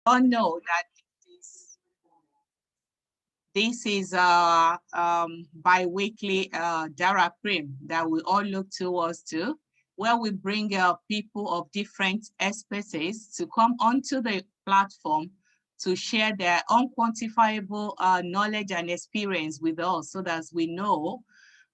all know that this is our bi-weekly Dara Prim that we all look towards to, where we bring people of different expertise to come onto the platform to share their unquantifiable knowledge and experience with us so that we know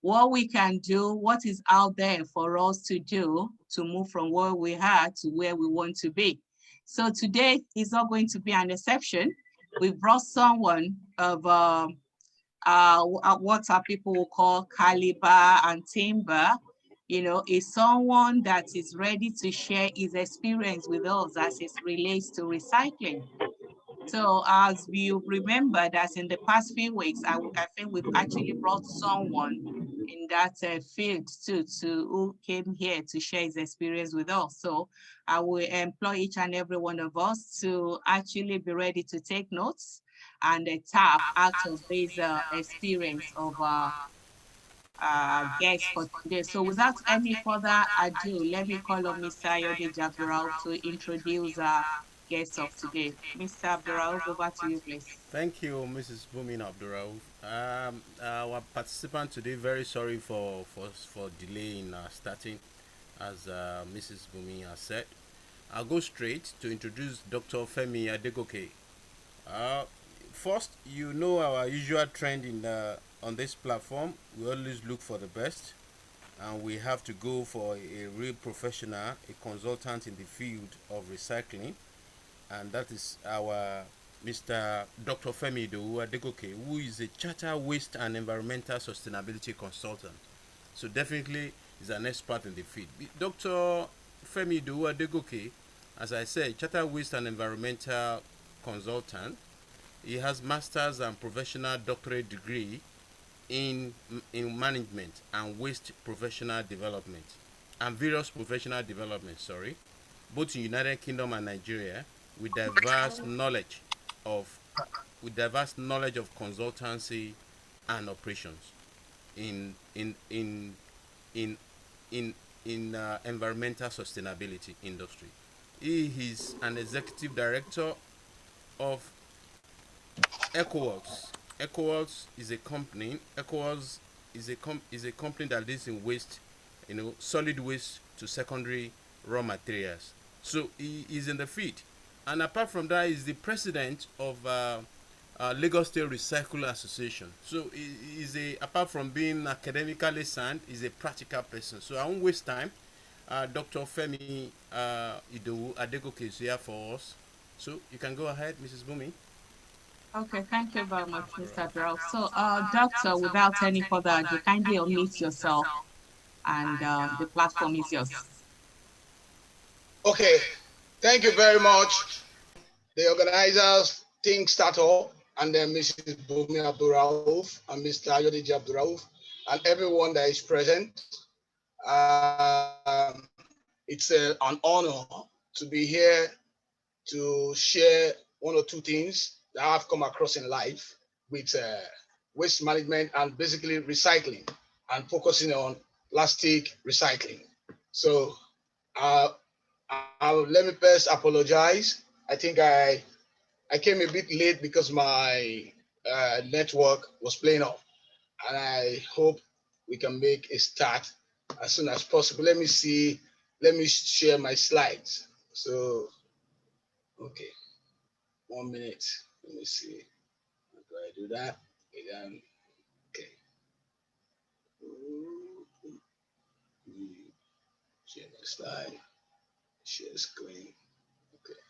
what we can do, what is out there for us to do to move from where we are to where we want to be. So today is not going to be an exception. We brought someone of what our people will call caliber and timber. You know, is someone that is ready to share his experience with us as it relates to recycling. So as you remember that in the past few weeks, I think we've actually brought someone in that field too, who came here to share his experience with us. So I will employ each and every one of us to actually be ready to take notes and tap out of this experience of guests for today. So without any further ado, let me call on Mr. Ayode Abdurrauf to introduce our guest of today. Mr. Abdurrauf, over to you, please. Thank you, Mrs. Bumin Abdurrauf. Our participant today, very sorry for delay in starting, as Mrs. Bumin has said. I'll go straight to introduce Dr. Femi Adegoke. Uh, First, you know our usual trend on this platform. We always look for the best, and we have to go for a real professional, a consultant in the field of recycling, and that is our Mr. Dr. Femi Idowu Adegoke, who is a charter waste and environmental sustainability consultant. So definitely is an expert in the field. Dr. Femi Idowu Adegoke, as I said, charter waste and environmental consultant. He has master's and professional doctorate degree in management and waste professional development and various professional development, sorry, both in United Kingdom and Nigeria, with of diverse knowledge of consultancy and operations in in in in environmental sustainability industry. He is an executive director of EcoWorks. EcoWorks is a company. EcoWorks is a company that deals in waste, solid waste to secondary raw materials. So he is in the field, and apart from that, he's the president of Lagos State Recycle Association. So he is apart from being academically sound, he's a practical person. So I won't waste time. Dr. Femi Idowu Adegoke is here for us. So you can go ahead, Mrs. Bumi. Okay, thank you very much, Mr. Abdurrauf. So, doctor, without any further ado, kindly unmute yourself and the platform is yours. Okay, thank you very much. The organizers, Think Startup, and then Mrs. Bumi Abdurrauf and Mr. Ayodeji Abdurrauf, and everyone that is present. It's an honor to be here to share one or two things that I've come across in life with waste management and basically recycling and focusing on plastic recycling. So let me first apologize. I think I came a bit late because my network was playing off, and I hope we can make a start as soon as possible. Let me see. Let me share my slides. So, okay, 1 minute. Let me see. How do I do that? Okay. Share my slide. Share screen. Okay.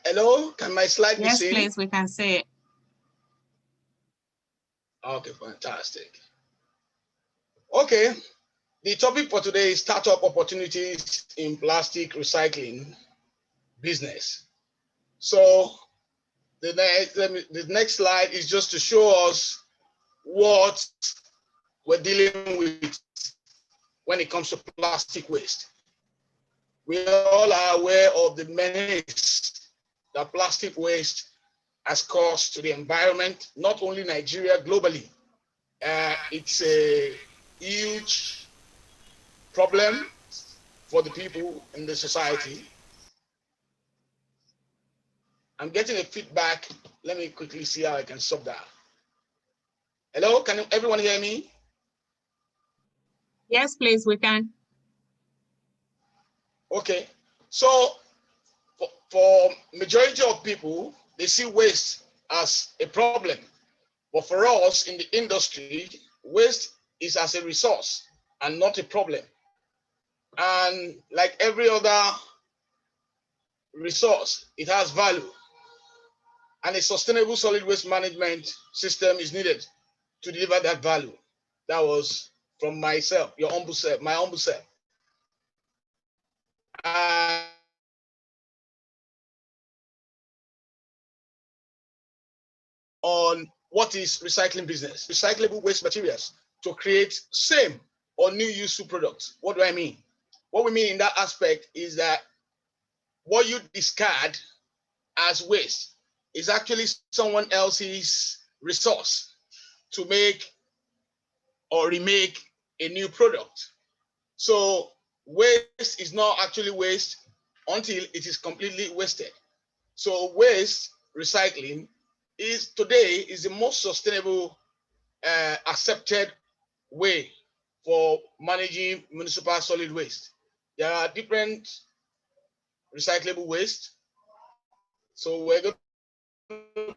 Hello, can my slide be seen? Yes, please, we can see it. Okay, fantastic. Okay, the topic for today is startup opportunities in plastic recycling business. So the next slide is just to show us what we're dealing with when it comes to plastic waste. We all are aware of the menace that plastic waste has caused to the environment, not only Nigeria, globally. It's huge problem for the people in the society. I'm getting a feedback. Let me quickly see how I can stop that. Hello, can everyone hear me? Yes, please, we can. Okay, so for majority of people, they see waste as a problem. But for us in the industry, waste is as a resource and not a problem. And like every other resource, it has value. And a sustainable solid waste management system is needed to deliver that value. That was from myself, your humble self, my humble self. On what is recycling business? Recyclable waste materials to create same or new useful products. What do I mean? What we mean in that aspect is that what you discard as waste is actually someone else's resource to make or remake a new product. So waste is not actually waste until it is completely wasted. So waste recycling is today is the most sustainable accepted way for managing municipal solid waste. There are different recyclable waste. So we're going to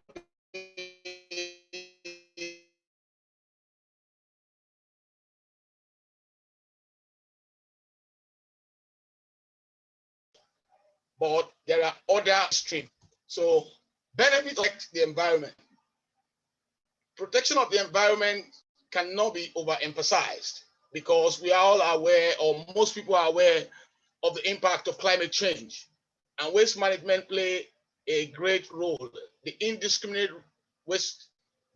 but there are other streams. So benefit of the environment. Protection of the environment cannot be overemphasized because we are all aware, or most people are aware, of the impact of climate change. And waste management play a great role. The indiscriminate waste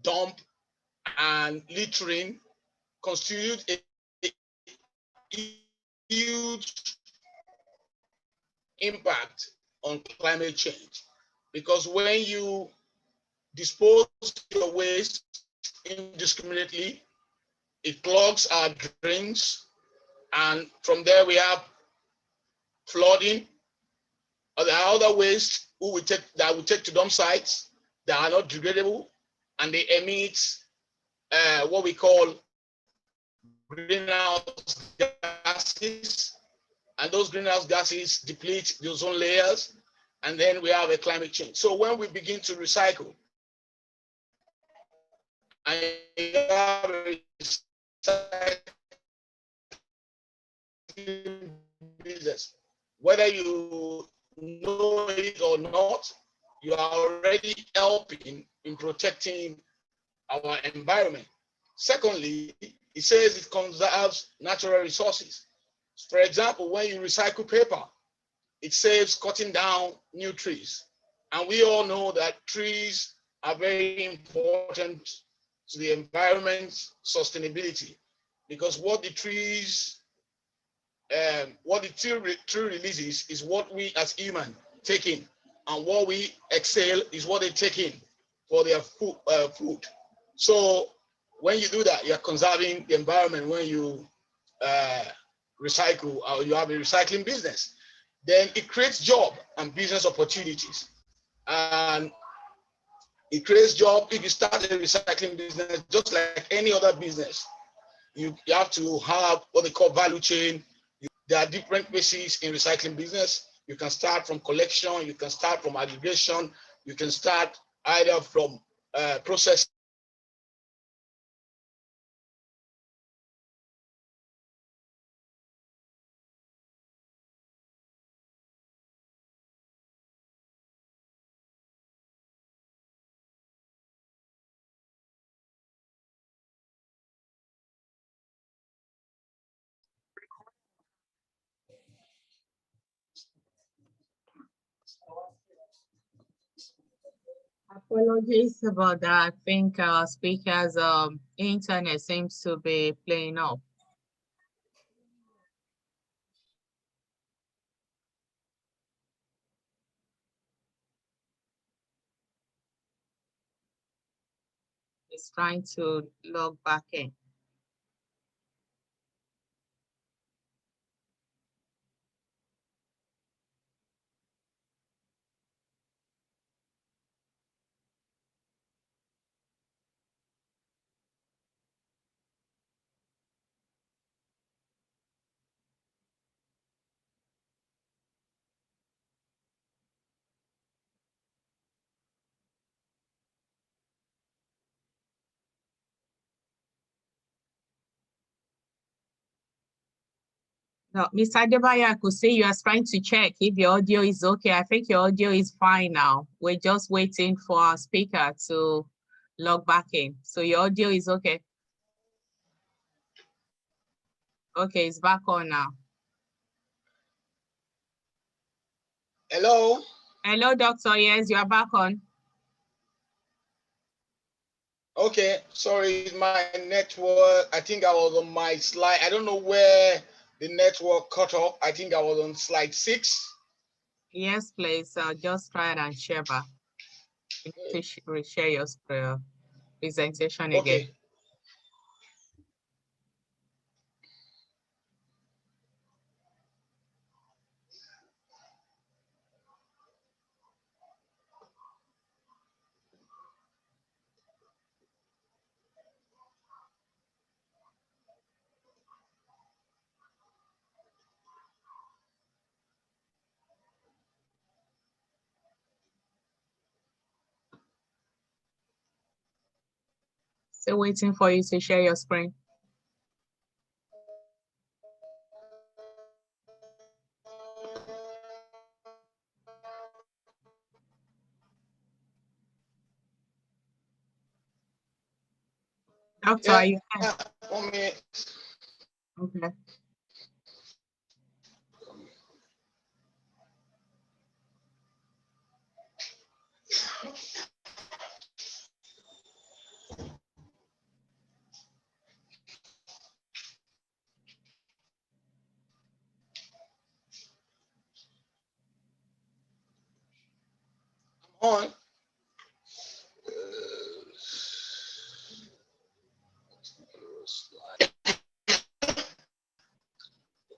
dump and littering constitute a huge impact on climate change. Because when you dispose your waste indiscriminately, it clogs our drains, and from there we have flooding. There are other waste that we take to dump sites that are not degradable, and they emit what we call greenhouse gases, and those greenhouse gases deplete the ozone layers, and then we have a climate change. So when we begin to recycle, and you have a business, whether you know it or not, you are already helping in protecting our environment. Secondly, it says it conserves natural resources. For example, when you recycle paper, it saves cutting down new trees. And we all know that trees are very important to the environment's sustainability, because what the tree releases is what we as humans take in, and what we exhale is what they take in for their food. So when you do that, you're conserving the environment. When you recycle, or you have a recycling business, then it creates job and business opportunities. And it creates job. If you start a recycling business, just like any other business, you have to have what they call value chain. There are different phases in recycling business. You can start from collection, you can start from aggregation, you can start either from process. Apologies about that. I think our speaker's internet seems to be playing up. It's trying to log back in. No, Mr. Adebayo, I could see you are trying to check if your audio is okay. I think your audio is fine now. We're just waiting for our speaker to log back in. So your audio is okay. Okay, it's back on now. Hello? Hello, doctor. Yes, you are back on. Okay, sorry, my network. I think I was on my slide. I don't know where the network cut off. I think I was on slide 6. Yes, please. Just try it and share back. You need to reshare your presentation again. Okay. Still waiting for you to share your screen. Doctor, Yeah, are you there? 1 minute. Okay. On.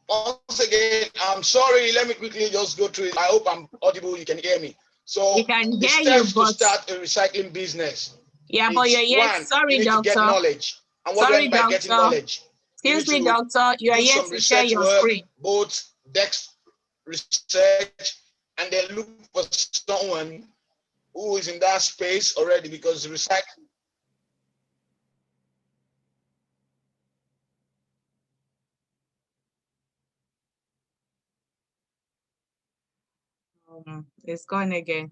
Once again, I'm sorry. Let me quickly just go through it. I hope I'm audible. You can hear me. So We can the hear you, steps to but start a recycling business. yeah, but you're It's yet. one, Sorry, you need to get doctor. knowledge. And what do I Sorry, mean by getting doctor. knowledge? You Excuse need me, to doctor. You are do yet some to share research your work, screen. both Dex research, and then look for someone who is in that space already, because recycling. It's gone again.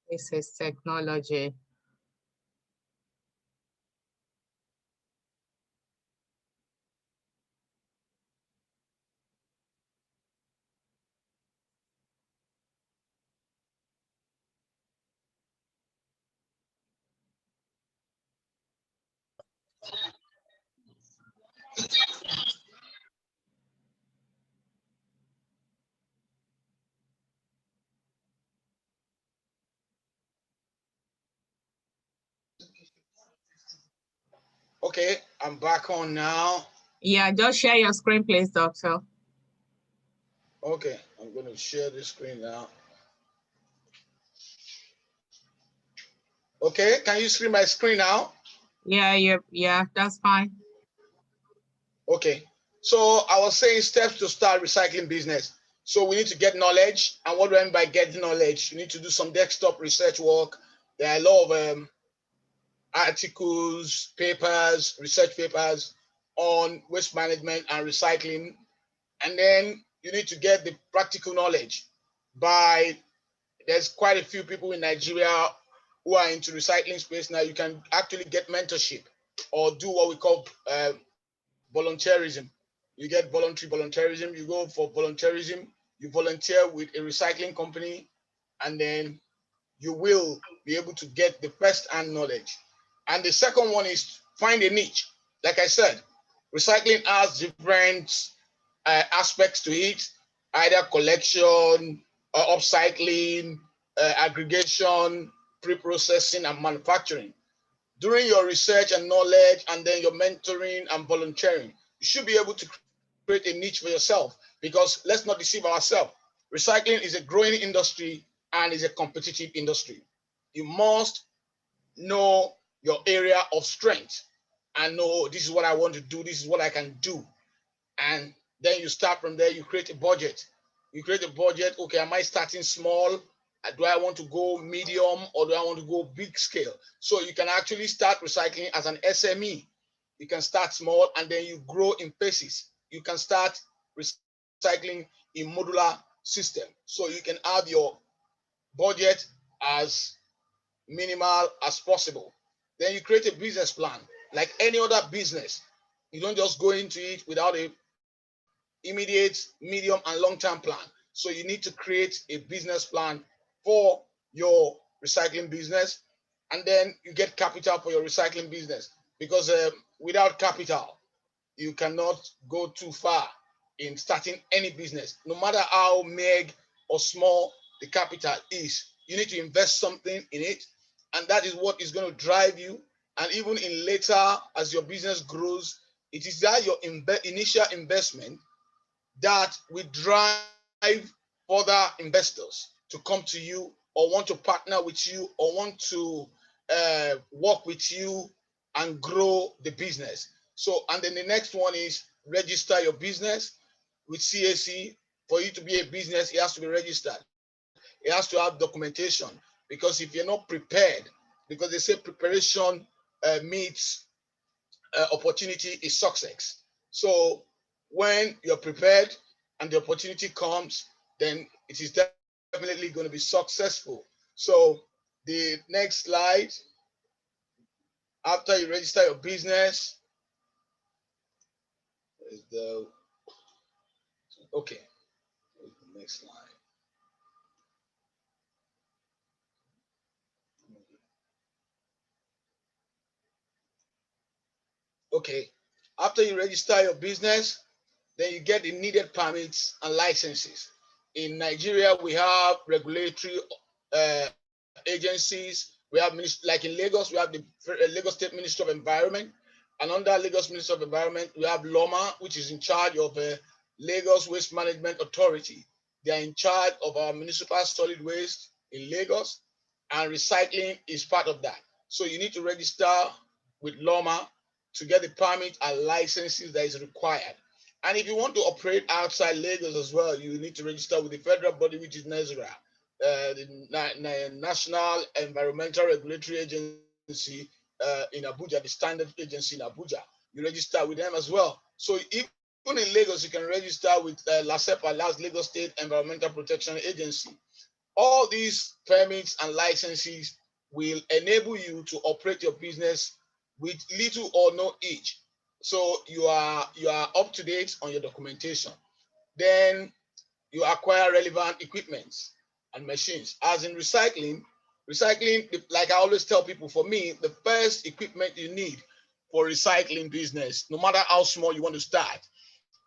This is technology. Okay, I'm back on now. Yeah, just share your screen, please, doctor. Okay, I'm going to share the screen now. Okay, can you see my screen now? Yeah, that's fine. Okay, so I was saying steps to start recycling business. So we need to get knowledge. And what do I mean by getting knowledge? You need to do some desktop research work. There are a lot of articles, papers, research papers on waste management and recycling. And then you need to get the practical knowledge by, there's quite a few people in Nigeria who are into recycling space now. You can actually get mentorship or do what we call volunteerism. You get volunteerism. You go for volunteerism. You volunteer with a recycling company, and then you will be able to get the first-hand knowledge. And the second one is find a niche. Like I said, recycling has different aspects to it, either collection, upcycling, aggregation, pre-processing, and manufacturing. During your research and knowledge, and then your mentoring and volunteering, you should be able to create a niche for yourself, because let's not deceive ourselves. Recycling is a growing industry and is a competitive industry. You must know your area of strength and know, this is what I want to do, this is what I can do. And then you start from there. You create a budget. Okay, am I starting small? Do I want to go medium or do I want to go big scale? So you can actually start recycling as an SME. You can start small and then you grow in phases. You can start recycling in modular system. So you can have your budget as minimal as possible. Then you create a business plan like any other business. You don't just go into it without a immediate, medium, and long-term plan. So you need to create a business plan for your recycling business, and then you get capital for your recycling business because without capital, you cannot go too far in starting any business. No matter how big or small the capital is, you need to invest something in it, and that is what is going to drive you. And even in later, as your business grows, it is that your initial investment that will drive further investors to come to you or want to partner with you or want to work with you and grow the business. So, and then the next one is register your business with CAC. For you to be a business, it has to be registered. It has to have documentation because if you're not prepared, because they say preparation meets opportunity is success. So when you're prepared and the opportunity comes, then it is definitely going to be successful. So the next slide, after you register your business, is the okay. The next slide. Okay. After you register your business, then you get the needed permits and licenses. In Nigeria, we have regulatory agencies. We have, like in Lagos, we have the Lagos State Ministry of Environment. And under Lagos Ministry of Environment, we have LOMA, which is in charge of Lagos Waste Management Authority. They are in charge of our municipal solid waste in Lagos, and recycling is part of that. So you need to register with LOMA to get the permit and licenses that is required. And if you want to operate outside Lagos as well, you need to register with the federal body, which is NESRA, the National Environmental Regulatory Agency in Abuja, the standard agency in Abuja. You register with them as well. So even in Lagos, you can register with LASEPA, Lagos State Environmental Protection Agency. All these permits and licenses will enable you to operate your business with little or no age. So you are up to date on your documentation. Then you acquire relevant equipment and machines. As in recycling, like I always tell people, for me, the first equipment you need for recycling business, no matter how small you want to start,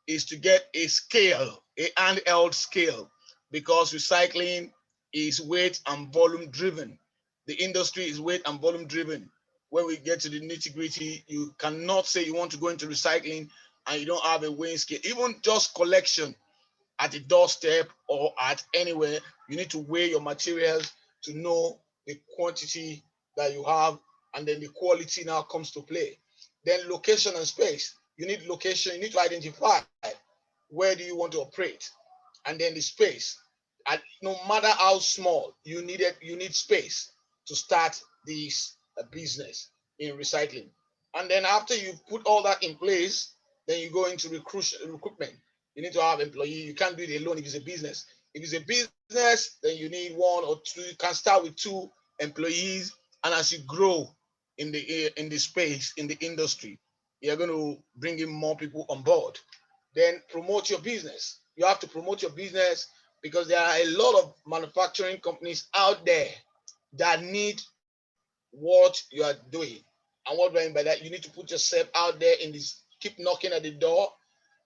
is to get a scale, a handheld scale, because recycling is weight and volume driven. The industry is weight and volume driven. When we get to the nitty gritty, you cannot say you want to go into recycling and you don't have a weighing scale. Even just collection at the doorstep or at anywhere, you need to weigh your materials to know the quantity that you have, and then the quality now comes to play. Then location and space. You need location, you need to identify where do you want to operate, and then the space. And no matter how small, you need space to start this business in recycling. And then after you put all that in place, then you go into recruitment. You need to have employee. You can't do it alone if it's a business. If it's a business, then you need one or two. You can start with 2 employees, and as you grow in the space, in the industry, you're going to bring in more people on board. Then promote your business. You have to promote your business because there are a lot of manufacturing companies out there that need what you are doing. And what do I mean by that? You need to put yourself out there in this, keep knocking at the door,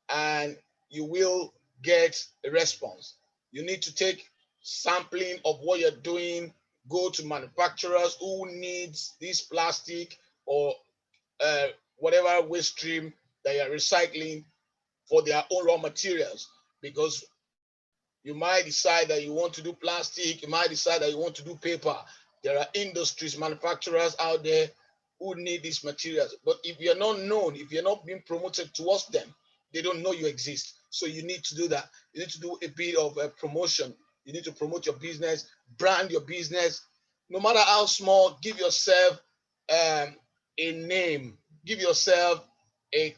and you will get a response. You need to take sampling of what you're doing, go to manufacturers who needs this plastic or whatever waste stream that you're recycling for their own raw materials, because you might decide that you want to do plastic, you might decide that you want to do paper. There are industries, manufacturers out there who need these materials. But if you're not known, if you're not being promoted towards them, they don't know you exist. So you need to do that. You need to do a bit of a promotion. You need to promote your business, brand your business. No matter how small, give yourself a name, give yourself a,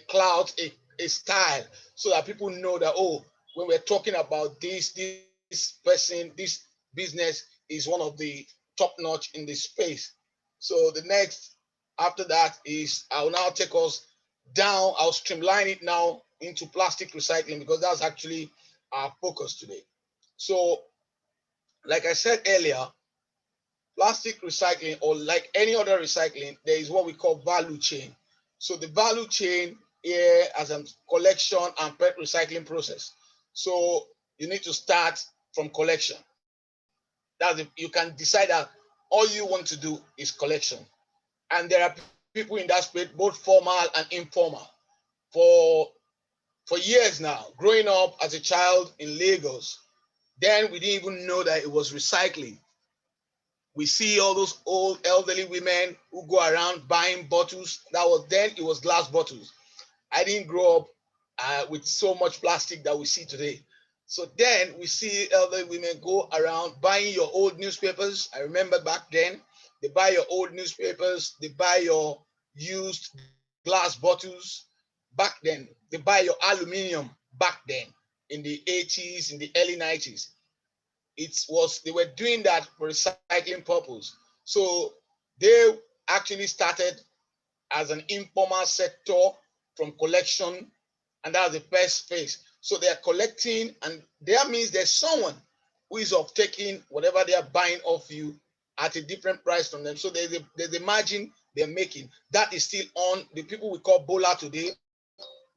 clout, a style, so that people know that, oh, when we're talking about this person, this business is one of the top notch in this space. So the next after that is, I'll now take us down. I'll streamline it now into plastic recycling, because that's actually our focus today. So, like I said earlier, plastic recycling, or like any other recycling, there is what we call value chain. So the value chain here as a collection and PET recycling process. So you need to start from collection. You can decide that all you want to do is collection. And there are people in that space, both formal and informal. For years now, growing up as a child in Lagos, then we didn't even know that it was recycling. We see all those old elderly women who go around buying bottles. It was glass bottles. I didn't grow up with so much plastic that we see today. So then we see elderly women go around buying your old newspapers. I remember back then, they buy your old newspapers, they buy your used glass bottles back then, they buy your aluminium back then in the 80s, in the early 90s. They were doing that for recycling purpose. So they actually started as an informal sector from collection, and that's the first phase. So they are collecting, and that means there's someone who is of taking whatever they are buying off you at a different price from them. So there's a margin they're making. That is still on. The people we call Bola today,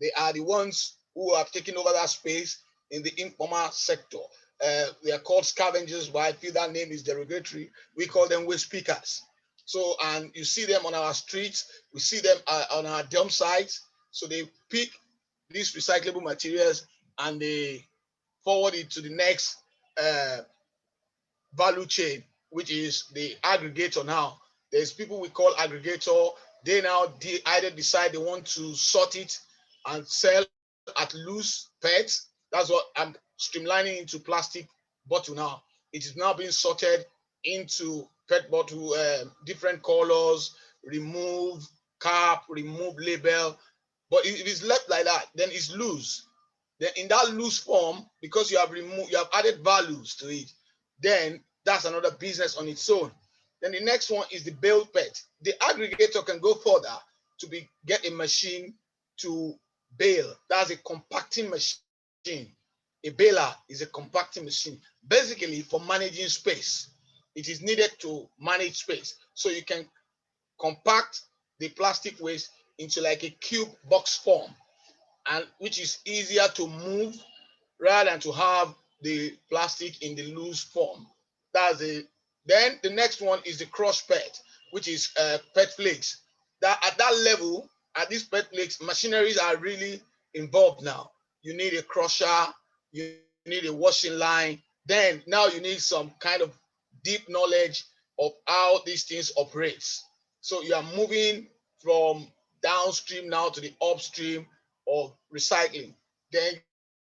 they are the ones who have taken over that space in the informal sector. They are called scavengers, but I feel that name is derogatory. We call them waste pickers. So, and you see them on our streets, we see them on our dump sites. So they pick these recyclable materials and they forward it to the next value chain, which is the aggregator now. There's people we call aggregator. They now either decide they want to sort it and sell at loose PET. That's what I'm streamlining into plastic bottle now. It is now being sorted into PET bottle, different colors, remove cap, remove label. But if it's left like that, then it's loose. Then in that loose form, because you have added values to it, then that's another business on its own. Then the next one is the bale PET. The aggregator can go further get a machine to bale. That's a compacting machine. A baler is a compacting machine, basically for managing space. It is needed to manage space. So you can compact the plastic waste into like a cube box form, and which is easier to move rather than to have the plastic in the loose form. That's it. Then the next one is the crush PET, which is PET flakes. That at that level, at these PET flakes, machineries are really involved now. You need a crusher, you need a washing line. Then now you need some kind of deep knowledge of how these things operates. So you are moving from downstream now to the upstream of recycling. Then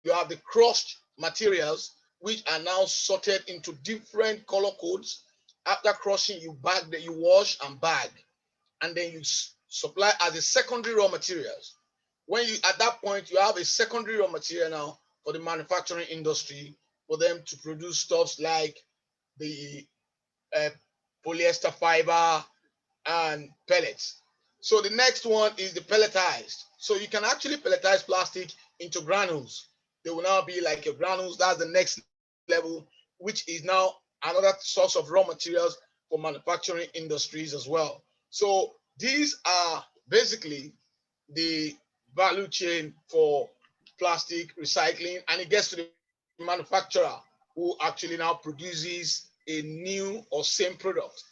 you have the crushed materials, which are now sorted into different color codes. After crushing, you wash and bag, and then you supply as a secondary raw materials. When you at that point you have a secondary raw material now for the manufacturing industry, for them to produce stuffs like the uh, polyester fiber and pellets. So the next one is the pelletized. So you can actually pelletize plastic into granules. They will now be like your granules. That's the next level, which is now another source of raw materials for manufacturing industries as well. So these are basically the value chain for plastic recycling, and it gets to the manufacturer who actually now produces a new or same product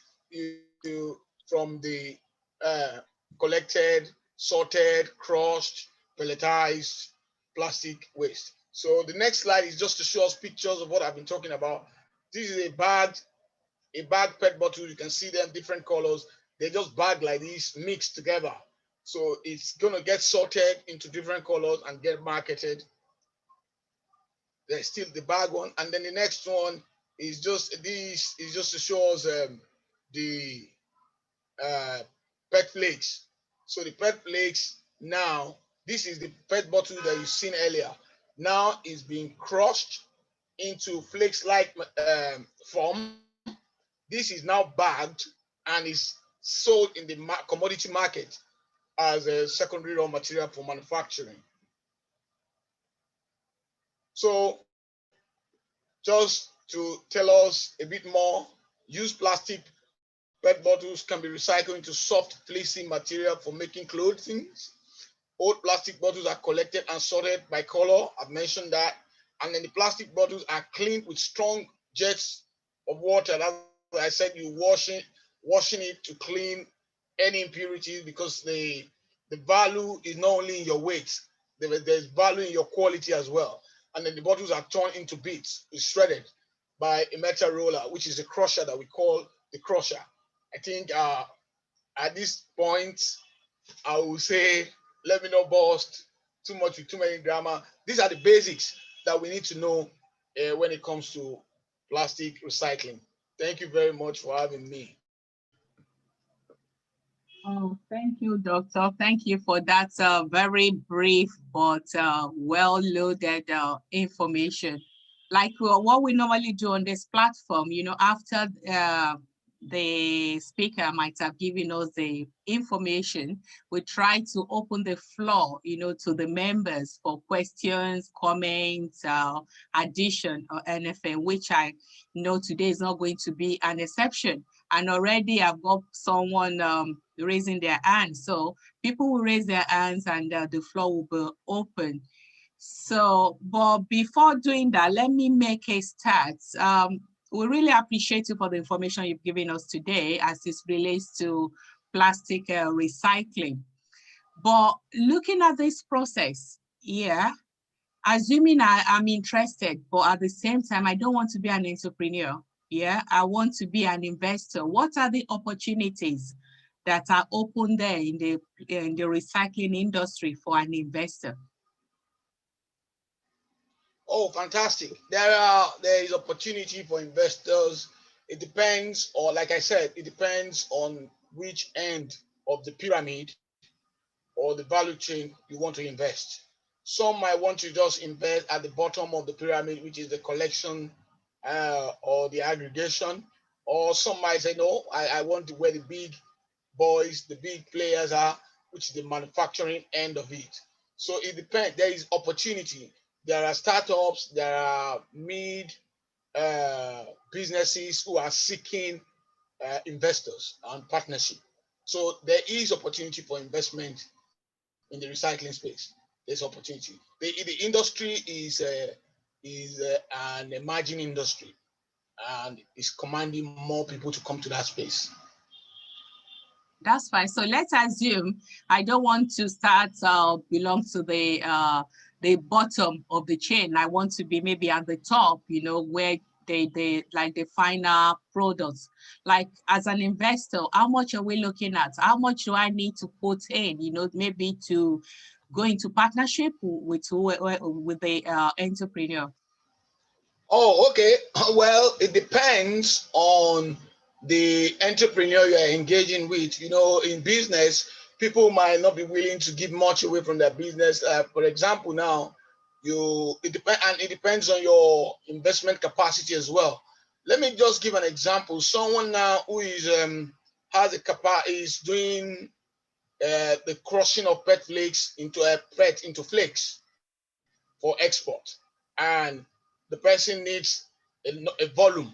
from the uh, collected, sorted, crushed, pelletized plastic waste. So the next slide is just to show us pictures of what I've been talking about. This is a bag PET bottle. You can see them different colors. They just bag like this, mixed together. So it's gonna get sorted into different colors and get marketed There's still the bag one, and then the next one is just this is just to show us the pet flakes. So the pet flakes now, this is the pet bottle that you've seen earlier. Now is being crushed into flakes like form. This is now bagged and is sold in the commodity market as a secondary raw material for manufacturing. So just to tell us a bit more, used plastic PET bottles can be recycled into soft, fleecy material for making clothing. Old plastic bottles are collected and sorted by color. I've mentioned that. And then the plastic bottles are cleaned with strong jets of water. That's why I said you washing it to clean any impurities, because the value is not only in your weight, there's value in your quality as well. And then the bottles are torn into bits, it's shredded by a metal roller, which is a crusher that we call the crusher. I think at this point, I will say, let me not boast too much with too many grammar. These are the basics that we need to know when it comes to plastic recycling. Thank you very much for having me. Oh, thank you, Doctor. Thank you for that very brief but well-loaded information. Like what we normally do on this platform, after the speaker might have given us the information, we try to open the floor, to the members for questions, comments, addition, or anything, which I know today is not going to be an exception. And already I've got someone raising their hands. So people will raise their hands and the floor will be open. So, but before doing that, let me make a start. We really appreciate you for the information you've given us today as it relates to plastic recycling. But looking at this process, assuming I'm interested, but at the same time, I don't want to be an entrepreneur. I want to be an investor. What are the opportunities that are open there in the recycling industry for an investor? Oh, fantastic. There is opportunity for investors. It depends, or like I said, it depends on which end of the pyramid or the value chain you want to invest. Some might want to just invest at the bottom of the pyramid, which is the collection or the aggregation. Or some might say, no, I want to where the big boys, the big players are, which is the manufacturing end of it. So it depends. There is opportunity. There are startups, there are mid businesses who are seeking investors and partnership. So there is opportunity for investment in the recycling space. There's opportunity. The industry is an emerging industry and is commanding more people to come to that space. That's fine. So let's assume I don't want to start belong to the bottom of the chain. I want to be maybe at the top, where they like the final products. Like as an investor, how much are we looking at? How much do I need to put in, maybe to go into partnership with the entrepreneur? Oh, okay. Well, it depends on the entrepreneur you are engaging with. In business, people might not be willing to give much away from their business. For example, now it depends on your investment capacity as well. Let me just give an example. Someone now who is is doing the crushing of pet flakes into flakes for export, and the person needs a volume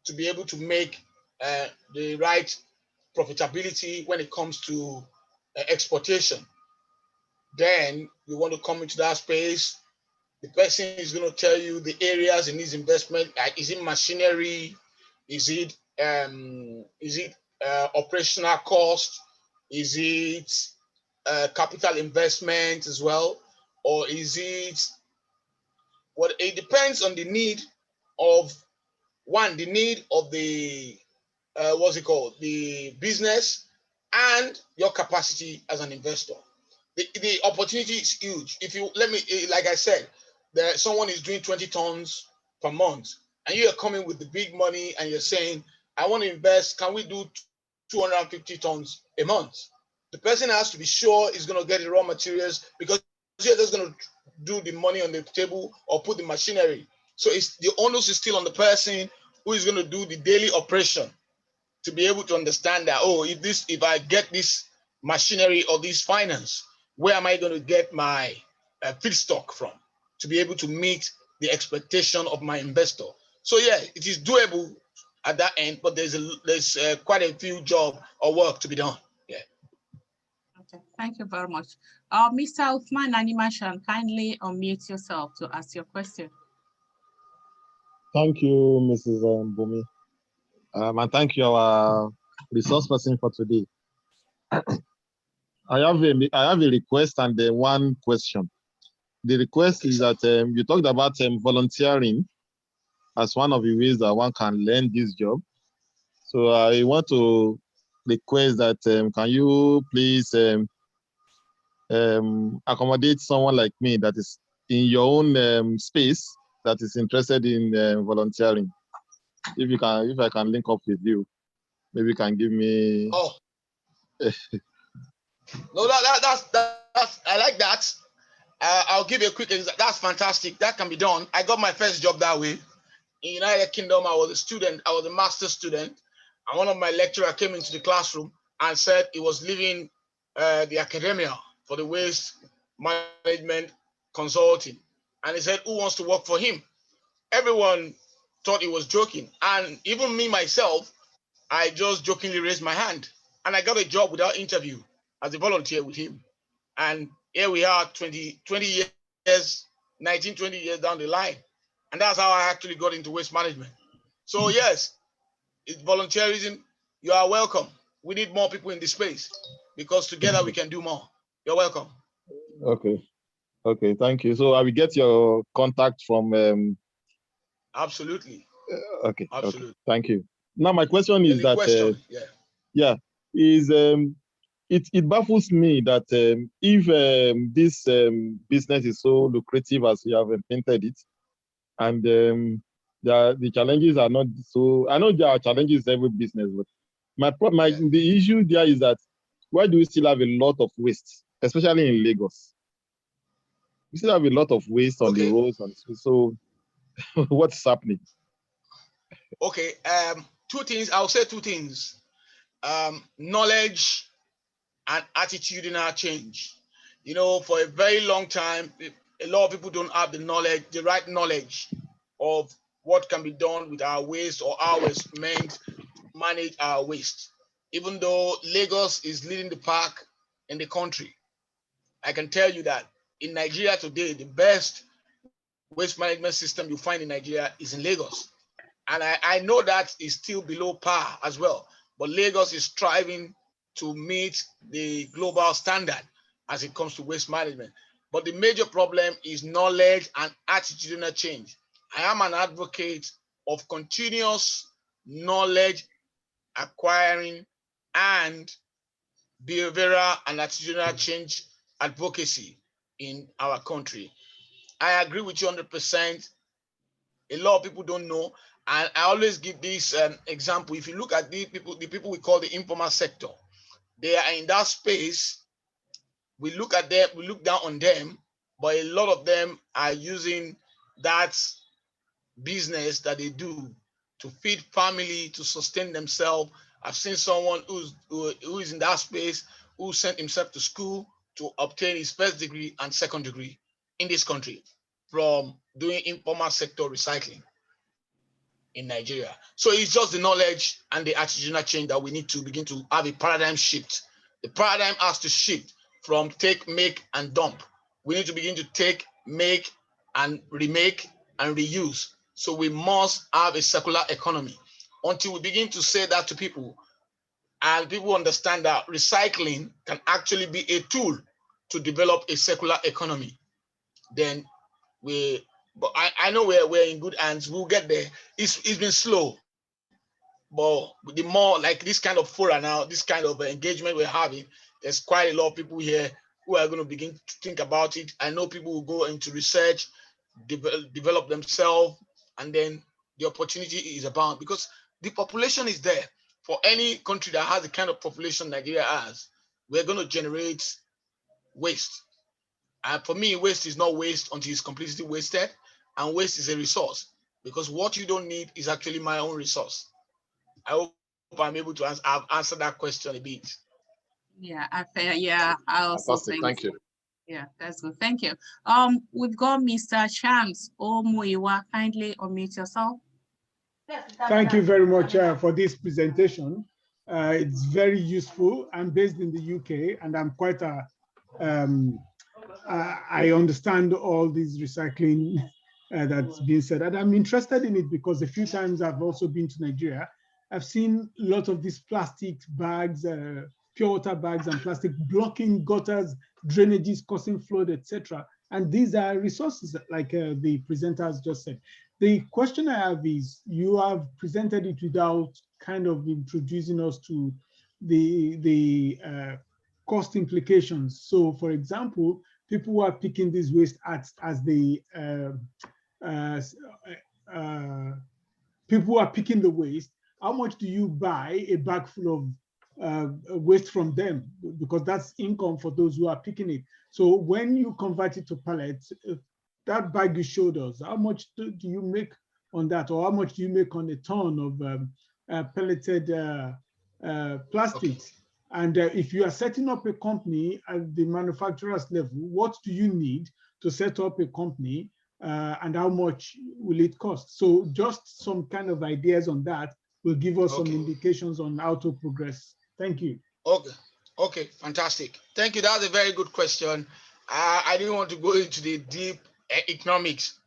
to be able to make the right profitability when it comes to exportation. Then you want to come into that space. The person is going to tell you the areas in his investment. Is it machinery? Is it operational cost? Is it capital investment as well? Or is it what? It depends on the need of the need of the the business and your capacity as an investor. The opportunity is huge. If you like I said, someone is doing 20 tons per month, and you are coming with the big money and you're saying, I want to invest, can we do 250 tons a month? The person has to be sure he's going to get the raw materials, because you're just going to do the money on the table or put the machinery. So it's the onus is still on the person who is going to do the daily operation to be able to understand that, oh, if I get this machinery or this finance, where am I going to get my feedstock from to be able to meet the expectation of my investor? So yeah, it is doable at that end, but there's quite a few job or work to be done. Yeah. Okay, thank you very much. Mr. Uthman Animashan, kindly unmute yourself to ask your question. Thank you, Mrs. Bumi. And thank you, our resource person for today. I have a request and one question. The request is that you talked about volunteering as one of the ways that one can learn this job. So I want to request that can you please accommodate someone like me that is in your own space that is interested in volunteering. If I can link up with you, maybe you can give me. Oh, no, that's I like that. I'll give you a quick example. That's fantastic. That can be done. I got my first job that way. In United Kingdom, I was a student. I was a master's student, and one of my lecturers came into the classroom and said he was leaving the academia for the waste management consulting, and he said, "Who wants to work for him?" Everyone thought he was joking, and even me myself, I just jokingly raised my hand, and I got a job without interview as a volunteer with him. And here we are 20 years, 19, 20 years down the line. And that's how I actually got into waste management. So yes, it's volunteerism. You are welcome. We need more people in this space because together we can do more. You're welcome. Okay, thank you. So I will get your contact from. Absolutely. Okay. Absolutely. Okay. Thank you. Now my question is that it baffles me that if this business is so lucrative as you have painted it, and the challenges are not so. I know there are challenges in every business, but the issue there is that why do we still have a lot of waste, especially in Lagos? We still have a lot of waste on the roads, and so what's happening? Okay, two things. I'll say two things. Knowledge and attitudinal change. You know, for a very long time, a lot of people don't have the right knowledge of what can be done with our waste or our waste meant to manage our waste. Even though Lagos is leading the pack in the country, I can tell you that in Nigeria today, the best waste management system you find in Nigeria is in Lagos. And I know that is still below par as well. But Lagos is striving to meet the global standard as it comes to waste management. But the major problem is knowledge and attitudinal change. I am an advocate of continuous knowledge acquiring and behavioral and attitudinal change advocacy in our country. I agree with you 100%. A lot of people don't know. And I always give this example. If you look at the people we call the informal sector, they are in that space. We look at them, we look down on them, but a lot of them are using that business that they do to feed family, to sustain themselves. I've seen someone who is in that space who sent himself to school to obtain his first degree and second degree in this country from doing informal sector recycling in Nigeria. So it's just the knowledge and the attitudinal change that we need to begin to have a paradigm shift. The paradigm has to shift from take, make, and dump. We need to begin to take, make, and remake and reuse. So we must have a circular economy. Until we begin to say that to people, and people understand that recycling can actually be a tool to develop a circular economy, then but I know we're in good hands. We'll get there. It's been slow, but the more like this kind of fora now, this kind of engagement we're having, there's quite a lot of people here who are going to begin to think about it. I know people will go into research, develop themselves, and then the opportunity is abound because the population is there. For any country that has the kind of population Nigeria has, we're going to generate waste. And for me, waste is not waste until it's completely wasted, and waste is a resource because what you don't need is actually my own resource. I hope I'm able to answer that question a bit. Yeah, I also Fantastic. think. Thank you. Yeah, that's good. Thank you. We've got Mr. Chams Omuyiwa. Kindly unmute yourself. Thank you very much for this presentation. It's very useful. I'm based in the UK, and I'm quite I understand all these recycling that's being said, and I'm interested in it because a few times I've also been to Nigeria. I've seen a lot of these plastic bags, pure water bags and plastic blocking gutters, drainages, causing flood, etc. And these are resources like the presenters just said. The question I have is, you have presented it without kind of introducing us to the cost implications. So for example, people who are picking this waste as the people who are picking the waste, how much do you buy a bag full of waste from them? Because that's income for those who are picking it. So when you convert it to pallets, that bag you showed us, how much do you make on that? Or how much do you make on a ton of pelleted plastics? Okay. And if you are setting up a company at the manufacturer's level, what do you need to set up a company and how much will it cost? So just some kind of ideas on that will give us some indications on how to progress. Thank you. Okay, fantastic. Thank you. That's a very good question. I didn't want to go into the deep economics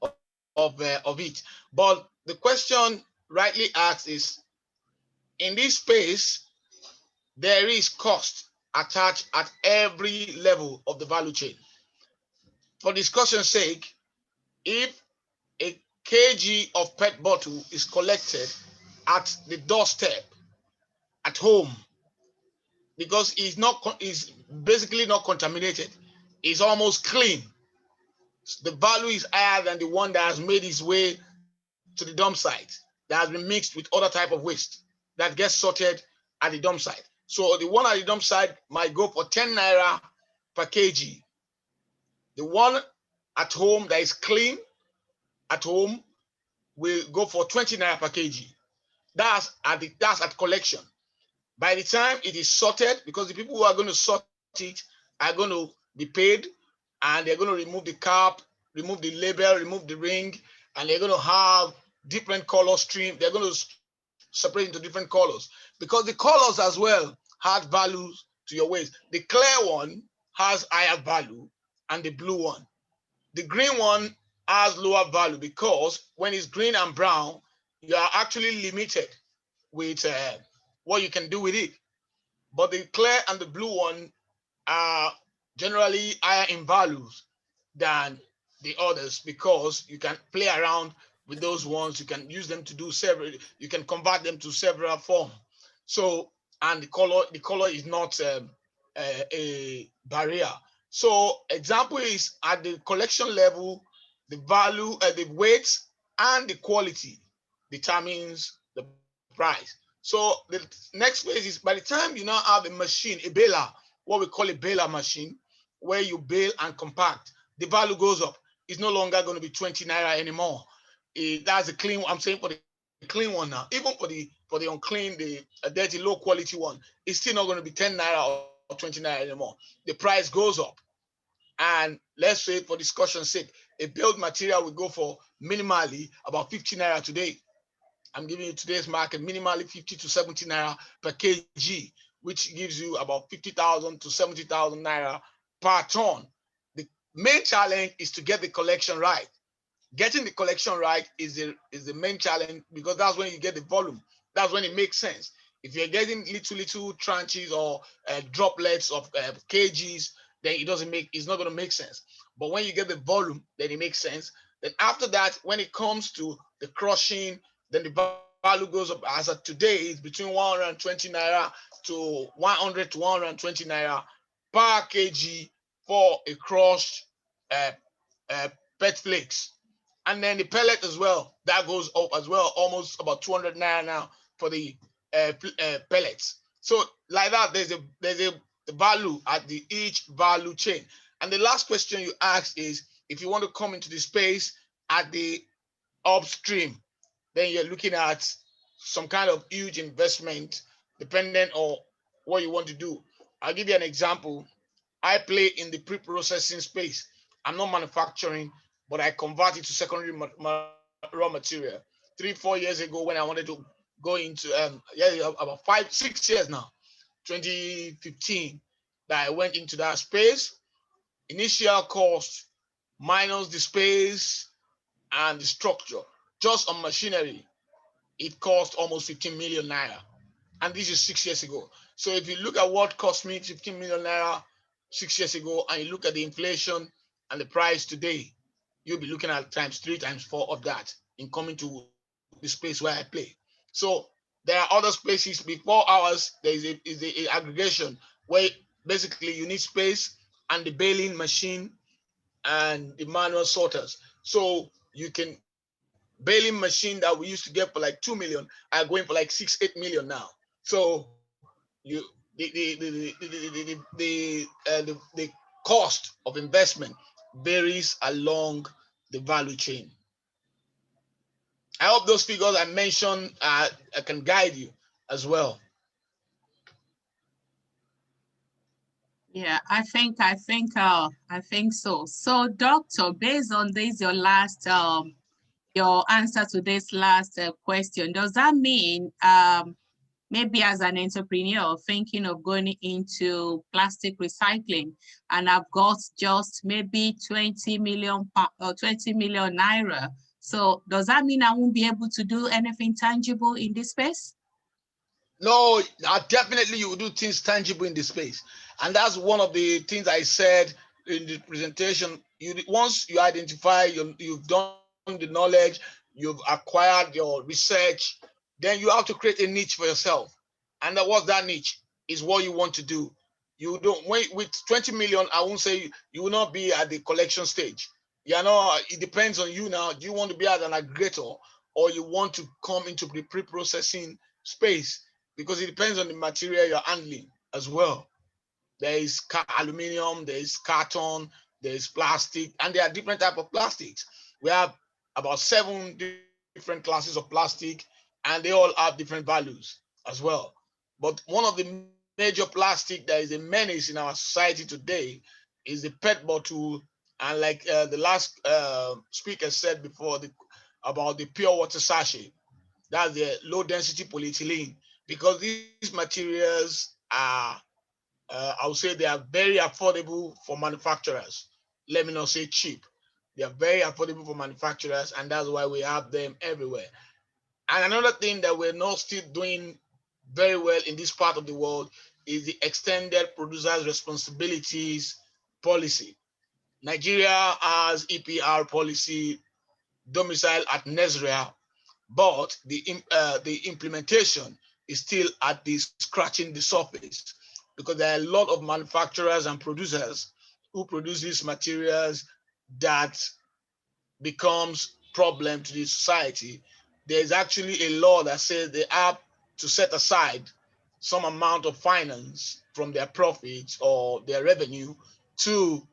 of it, but the question rightly asked is, in this space, there is cost attached at every level of the value chain. For discussion's sake, if a kg of PET bottle is collected at the doorstep at home, because it's basically not contaminated, it's almost clean, the value is higher than the one that has made its way to the dump site, that has been mixed with other type of waste that gets sorted at the dump site. So the one at the dump site might go for 10 naira per kg. The one at home that is clean at home will go for 20 naira per kg. That's at collection. By the time it is sorted, because the people who are going to sort it are going to be paid, and they're going to remove the cap, remove the label, remove the ring, and they're going to have different color stream. They're going to separate into different colors, because the colors as well had values to your waste. The clear one has higher value, and the blue one. The green one has lower value, because when it's green and brown, you are actually limited with what you can do with it. But the clear and the blue one are generally higher in values than the others, because you can play around with those ones. You can use them to do several, you can convert them to several forms. So, and the color is not a barrier. So example is, at the collection level, the value, the weight and the quality determines the price. So the next phase is, by the time you now have a machine, a baler, what we call a baler machine, where you bale and compact, the value goes up. It's no longer going to be 20 naira anymore. That's a clean, I'm saying for the clean one now. Even for the unclean, the dirty, low quality one, it's still not going to be 10 naira or 20 naira anymore. The price goes up. And let's say, for discussion's sake, a build material will go for minimally about 50 naira today. I'm giving you today's market, minimally 50 to 70 naira per kg, which gives you about 50,000 to 70,000 naira per ton. The main challenge is to get the collection right. Getting the collection right is the main challenge, because that's when you get the volume. That's when it makes sense. If you're getting little tranches or droplets of kgs, then it's not going to make sense. But when you get the volume, then it makes sense. Then after that, when it comes to the crushing, then the value goes up. As of today, it's between 120 naira to 100 to 120 naira per kg for a crushed PET flakes. And then the pellet as well, that goes up as well, almost about 200 naira now for the pellets. So like that, there's a value at the each value chain. And the last question you asked is, if you want to come into the space at the upstream, then you're looking at some kind of huge investment depending on what you want to do. I'll give you an example. I play in the pre-processing space. I'm not manufacturing, but I convert it to secondary raw material. 3-4 years ago, when I wanted to go into about 5-6 years now, 2015, that I went into that space. Initial cost minus the space and the structure, just on machinery, it cost almost 15 million naira. And this is 6 years ago. So if you look at what cost me 15 million naira 6 years ago, and you look at the inflation and the price today, you'll be looking at times 3, times 4 of that in coming to the space where I play. So there are other spaces before ours. There is a aggregation where basically you need space and the baling machine and the manual sorters. So you can baling machine that we used to get for like 2 million are going for like 6-8 million now. So you the cost of investment varies along the value chain. I hope those figures I mentioned can guide you as well. Yeah, I think so. So, doctor, based on this, your answer to this last question, does that mean maybe as an entrepreneur thinking of going into plastic recycling, and I've got just maybe 20 million naira? So does that mean I won't be able to do anything tangible in this space? No, definitely you will do things tangible in this space. And that's one of the things I said in the presentation. Once you identify, you've done the knowledge, you've acquired your research, then you have to create a niche for yourself. And what's that niche is what you want to do. You don't wait with 20 million. I won't say you will not be at the collection stage. You know, it depends on you now. Do you want to be as an aggregator, or you want to come into the pre-processing space? Because it depends on the material you're handling as well. There is aluminum, there is carton, there is plastic, and there are different types of plastics. We have about 7 different classes of plastic, and they all have different values as well. But one of the major plastic that is a menace in our society today is the PET bottle. And like the last speaker said before about the pure water sachet, that's the low density polyethylene, because these materials are, I would say they are very affordable for manufacturers. Let me not say cheap. They are very affordable for manufacturers, and that's why we have them everywhere. And another thing that we're not still doing very well in this part of the world is the extended producers' responsibilities policy. Nigeria has EPR policy domicile at Nigeria, but the implementation is still at the scratching the surface, because there are a lot of manufacturers and producers who produce these materials that becomes problem to the society. There's actually a law that says they have to set aside some amount of finance from their profits or their revenue to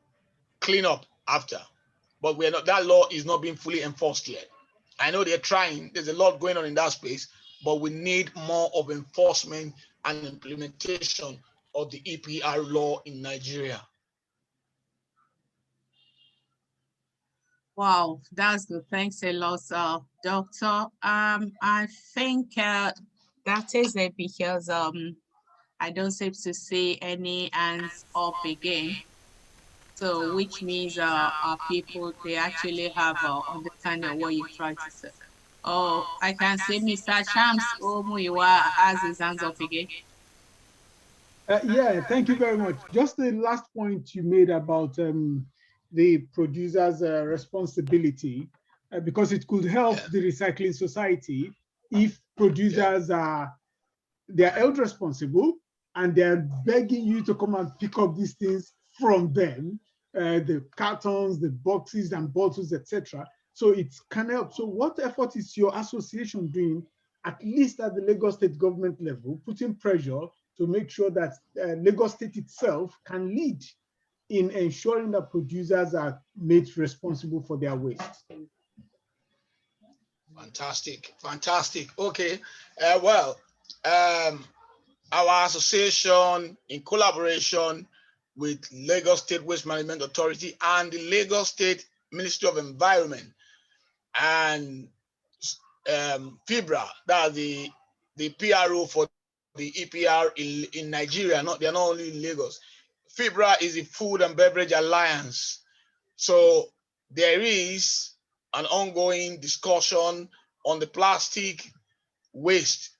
clean up after. But we're not, that law is not being fully enforced yet. I know they're trying, there's a lot going on in that space, but we need more of enforcement and implementation of the EPR law in Nigeria. Wow, that's good. Thanks a lot, Doctor. I think that is it, because I don't seem to see any hands up again. So which means our people, they actually have understanding of what you try to say. Oh, I can see Mr. Shams Omuyiwa has his hands up again. Yeah, thank you very much. Just the last point you made about the producer's responsibility, because it could help the recycling society if producers they're held responsible and they're begging you to come and pick up these things from them, the cartons, the boxes and bottles, etc. So it can help. So what effort is your association doing, at least at the Lagos State government level, putting pressure to make sure that Lagos State itself can lead in ensuring that producers are made responsible for their waste? Fantastic, fantastic. Okay, our association, in collaboration with Lagos State Waste Management Authority and the Lagos State Ministry of Environment and FIBRA, that's the PRO for the EPR in Nigeria. They're not only in Lagos. FIBRA is the Food and Beverage Alliance. So there is an ongoing discussion on the plastic waste,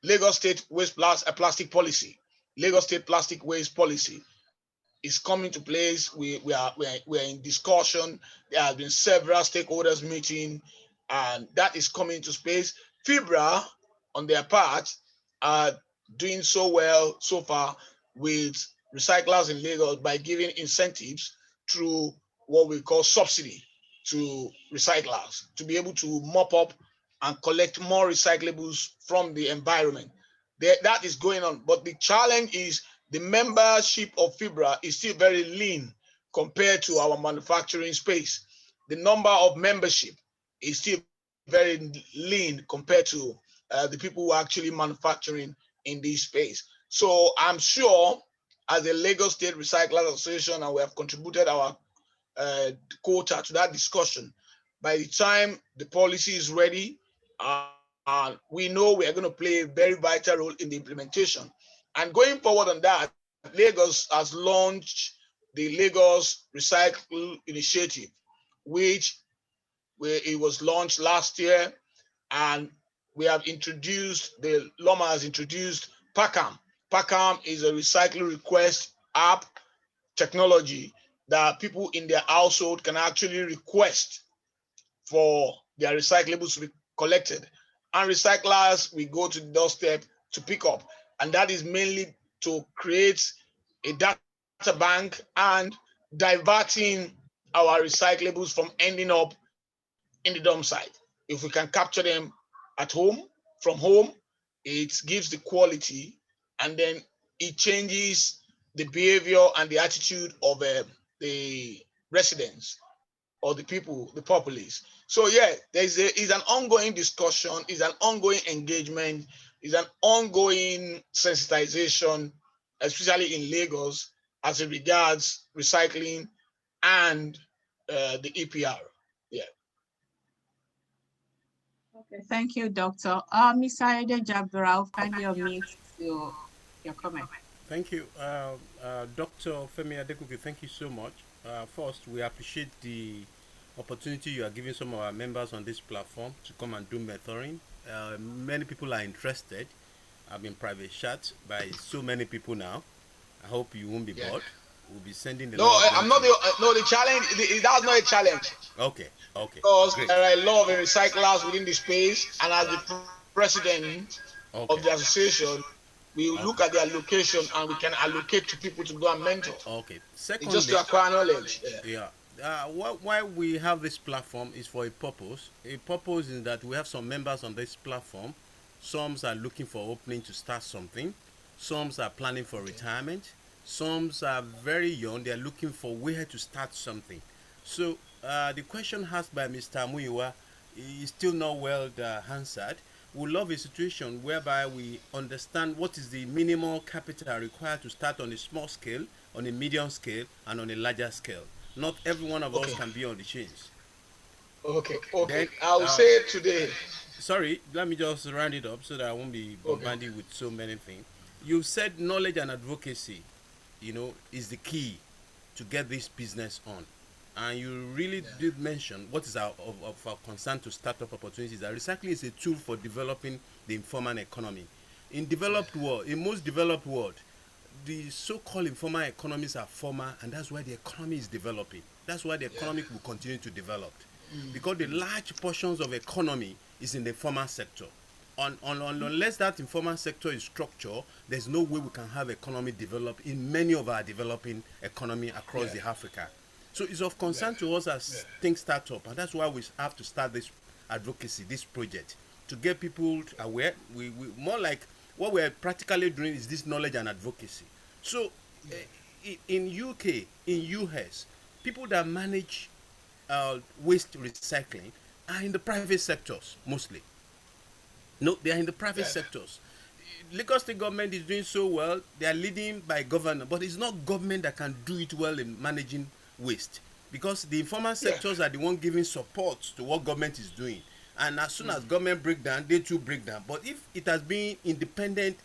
Lagos State waste plastic policy. Lagos State plastic waste policy is coming to place. We are in discussion. There have been several stakeholders meeting, and that is coming to space. FIBRA, on their part, are doing so well so far with recyclers in Lagos by giving incentives through what we call subsidy to recyclers to be able to mop up and collect more recyclables from the environment. That is going on. But the challenge is the membership of FIBRA is still very lean compared to our manufacturing space. The number of membership is still very lean compared to the people who are actually manufacturing in this space. So I'm sure as a Lagos State Recyclers Association, and we have contributed our quota to that discussion, by the time the policy is ready, we know we are going to play a very vital role in the implementation. And going forward on that, Lagos has launched the Lagos Recycle Initiative, which it was launched last year, and we have introduced, Loma has introduced PACAM. PACAM is a recycling request app technology that people in their household can actually request for their recyclables to be collected. And recyclers, we go to the doorstep to pick up. And that is mainly to create a data bank and diverting our recyclables from ending up in the dump site. If we can capture them at home, from home, it gives the quality, and then it changes the behavior and the attitude of the residents or the people, the populace. So yeah, is an ongoing discussion, is an ongoing engagement, is an ongoing sensitization, especially in Lagos, as it regards recycling and the EPR. Yeah. Okay, thank you, Doctor. Ms. Aide Jabdurrauf, kindly omit your comment. Thank you. Dr. Femi Adekunle, thank you so much. First, we appreciate the opportunity you are giving some of our members on this platform to come and do mentoring. Many people are interested. I've been private chat by so many people now. I hope you won't be bored. We'll be sending the. No, I'm not the challenge. That's not a challenge. Okay. Because great. there are a lot of recyclers within the space, and as the president of the association, we look at their location and we can allocate to people to go and mentor. Okay. Secondly, it's just to acquire knowledge. Yeah. Why we have this platform is for a purpose. A purpose is that we have some members on this platform. Some are looking for opening to start something. Some are planning for retirement. Some are very young. They are looking for where to start something. So the question asked by Mr. Muyiwa is still not well answered. We love a situation whereby we understand what is the minimal capital required to start on a small scale, on a medium scale, and on a larger scale. Not every one of us can be on the chains. Okay. Then, I will say today. Sorry, let me just round it up so that I won't be bombarded with so many things. You said knowledge and advocacy, is the key to get this business on. And you really did mention what is of our concern to startup opportunities. That recycling is a tool for developing the informal economy. In most developed world, the so-called informal economies are formal, and that's why the economy is developing. That's why the economy will continue to develop. Because the large portions of economy is in the formal sector. Unless that informal sector is structured, there's no way we can have economy develop in many of our developing economy across the Africa. So it's of concern to us as Think Startup, and that's why we have to start this advocacy, this project, to get people aware. We more like what we're practically doing is this knowledge and advocacy. So in UK, in US, people that manage waste recycling are in the private sectors mostly. No, they are in the private sectors. Lagos State government is doing so well. They are leading by governor, but it's not government that can do it well in managing waste, because the informal sectors are the one giving support to what government is doing. And as soon as government break down, they too break down. But if it has been independent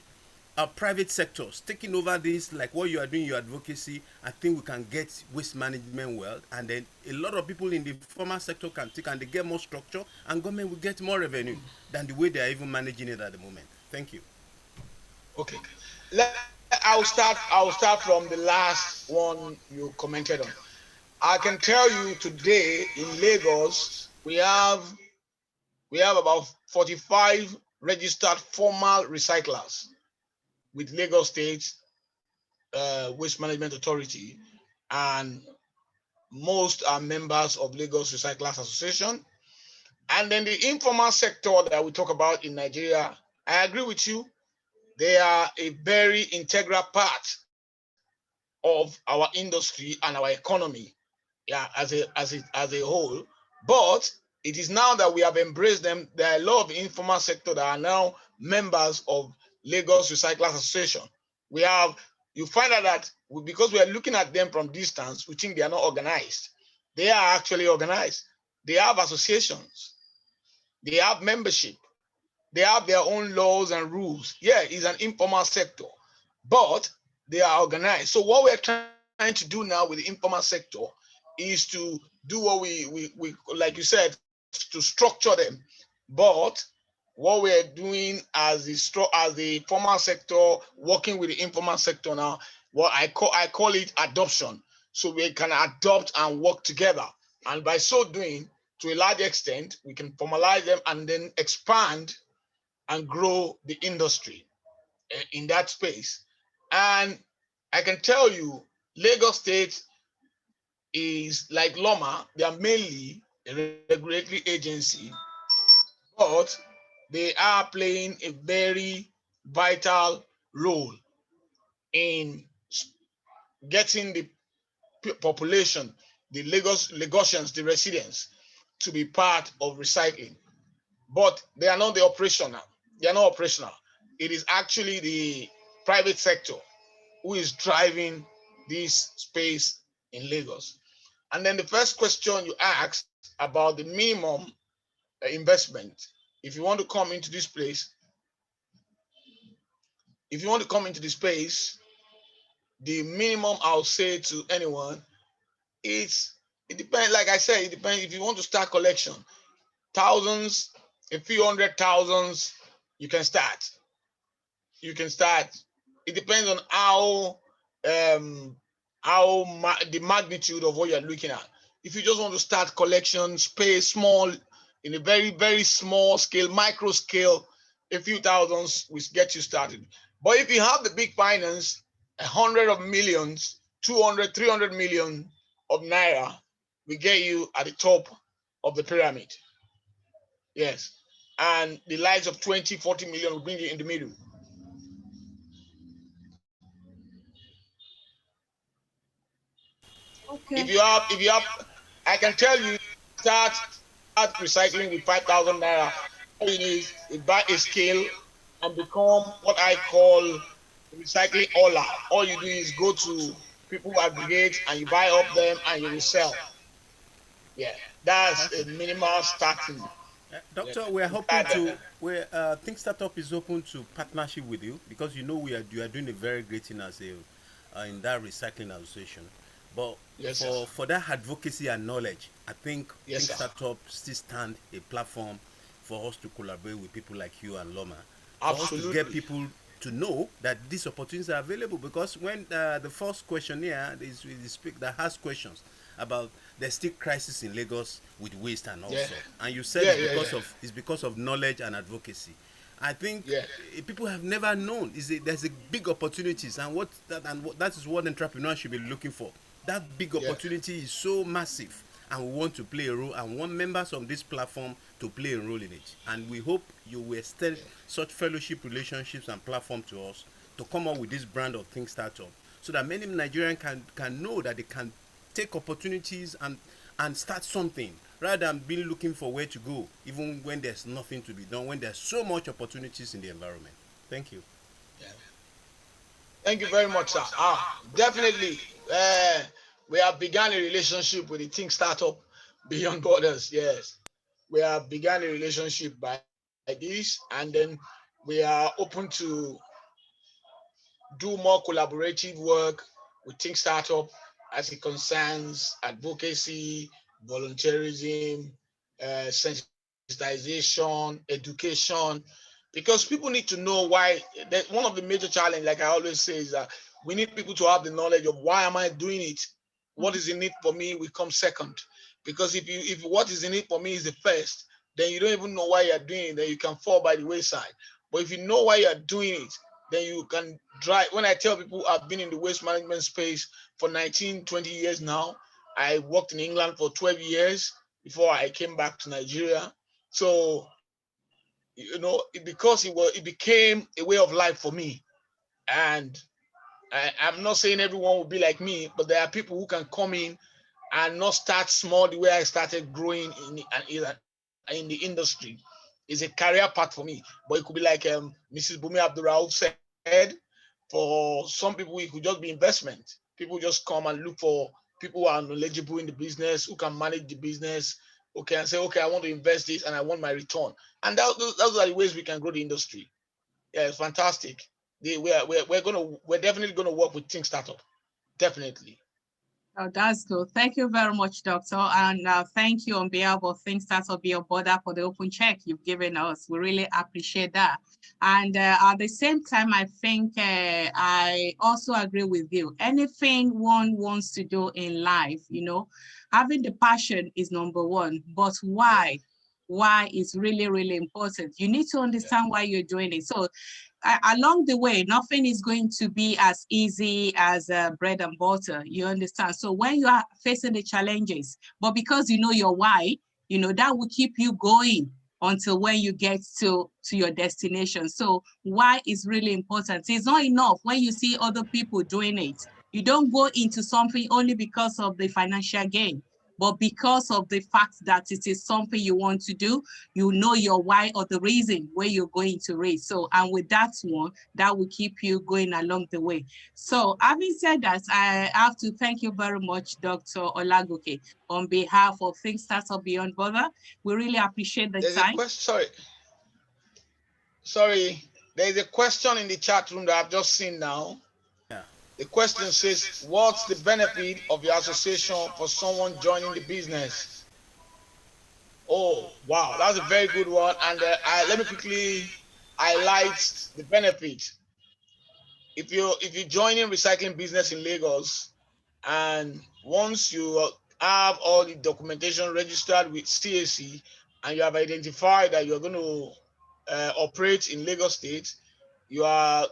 private sectors taking over this, like what you are doing, your advocacy, I think we can get waste management well, and then a lot of people in the formal sector can take, and they get more structure, and government will get more revenue than the way they are even managing it at the moment. Thank you. Okay. I'll start from the last one you commented on. I can tell you today in Lagos we have about 45 registered formal recyclers with Lagos State Waste Management Authority, and most are members of Lagos Recyclers Association. And then the informal sector that we talk about in Nigeria, I agree with you. They are a very integral part of our industry and our economy, as a whole. But it is now that we have embraced them. There are a lot of informal sector that are now members of Lagos Recyclers Association. You find out that because we are looking at them from distance, we think they are not organized. They are actually organized. They have associations. They have membership. They have their own laws and rules. Yeah, it's an informal sector, but they are organized. So what we're trying to do now with the informal sector is to do what we like you said, to structure them. But what we're doing as the formal sector, working with the informal sector now, what I call it adoption. So we can adopt and work together. And by so doing, to a large extent, we can formalize them and then expand and grow the industry in that space. And I can tell you, Lagos State is like LOMA. They are mainly a regulatory agency, but they are playing a very vital role in getting the population, the Lagosians, the residents, to be part of recycling. But they are not the operational. They are not operational. It is actually the private sector who is driving this space in Lagos. And then the first question you asked about the minimum investment. If you want to come into this place, the minimum I'll say to anyone is, it depends, like I said, it depends. If you want to start collection, thousands, a few hundred thousands, you can start. It depends on the magnitude of what you're looking at. If you just want to start collection, space small, in a very, very small scale, micro scale, a few thousands will get you started. But if you have the big finance, 100 of millions, 200, 300 million of naira, we get you at the top of the pyramid. Yes. And the likes of 20, 40 million will bring you in the middle. Okay. If you have, I can tell you, start recycling with 5,000 naira. All you need is buy a scale and become what I call recycling hauler. All you do is go to people who aggregate and you buy up them and you resell. Yeah, that's a minimal starting. Doctor, we're hoping to. Think Startup is open to partnership with you, because you are doing a very great thing as in that recycling association. But Yes, for that advocacy and knowledge, I think Yes, Think sir. Startup still stand a platform for us to collaborate with people like you and Loma, for us to get Absolutely. people to know that these opportunities are available. Because when the first questionnaire is that has questions about there's still crisis in Lagos with waste and also, and you said it's because of knowledge and advocacy. I think people have never known there's a big opportunities, and that is what entrepreneurs should be looking for. That big opportunity is so massive, and we want to play a role, and want members on this platform to play a role in it. And we hope you will extend such fellowship relationships and platform to us to come up with this brand of Think Startup, so that many Nigerians can know that they can take opportunities and start something, rather than being looking for where to go, even when there's nothing to be done, when there's so much opportunities in the environment. Thank you. Yeah. Thank you very much, sir. Definitely, we have begun a relationship with the Think Startup Beyond Borders. Yes, we have begun a relationship by this, and then we are open to do more collaborative work with Think Startup as it concerns advocacy, volunteerism, sensitization, education, because people need to know why. That one of the major challenges, like I always say, is that we need people to have the knowledge of why am I doing it? What is in it for me will come second. Because if what is in it for me is the first, then you don't even know why you're doing it, then you can fall by the wayside. But if you know why you're doing it, then you can drive. When I tell people I've been in the waste management space for 19, 20 years now, I worked in England for 12 years before I came back to Nigeria. So, because it became a way of life for me. And I'm not saying everyone will be like me, but there are people who can come in and not start small the way I started growing in the industry. It's a career path for me. But it could be like Mrs. Bumi Abdurrauf said, for some people, it could just be investment. People just come and look for people who are knowledgeable in the business, who can manage the business, okay, and say, okay, I want to invest this and I want my return. And those are the ways we can grow the industry. Yeah, it's fantastic. We're definitely gonna work with Think Startup. Definitely. Oh, that's good. Thank you very much, Doctor. And thank you on behalf of Think Startup Beyond Border for the open check you've given us. We really appreciate that. And at the same time, I think I also agree with you. Anything one wants to do in life, having the passion is number one, but why? Why is really, really important. You need to understand why you're doing it. So along the way, nothing is going to be as easy as bread and butter, you understand? So when you are facing the challenges, but because you know your why, that will keep you going until when you get to your destination. So why is really important. It's not enough when you see other people doing it. You don't go into something only because of the financial gain, but because of the fact that it is something you want to do, you know your why or the reason where you're going to reach. So, and with that one, that will keep you going along the way. So having said that, I have to thank you very much, Dr. Olagoke, on behalf of Think Startup Beyond Border. We really appreciate the There's time. A question, sorry. There's a question in the chat room that I've just seen now. Yeah. The question says, what's the benefit of your association for someone joining the business? Oh, wow, that's a very good one. And let me quickly highlight the benefit. If you join in recycling business in Lagos, and once you have all the documentation registered with CAC, and you have identified that you're going to operate in Lagos State, you are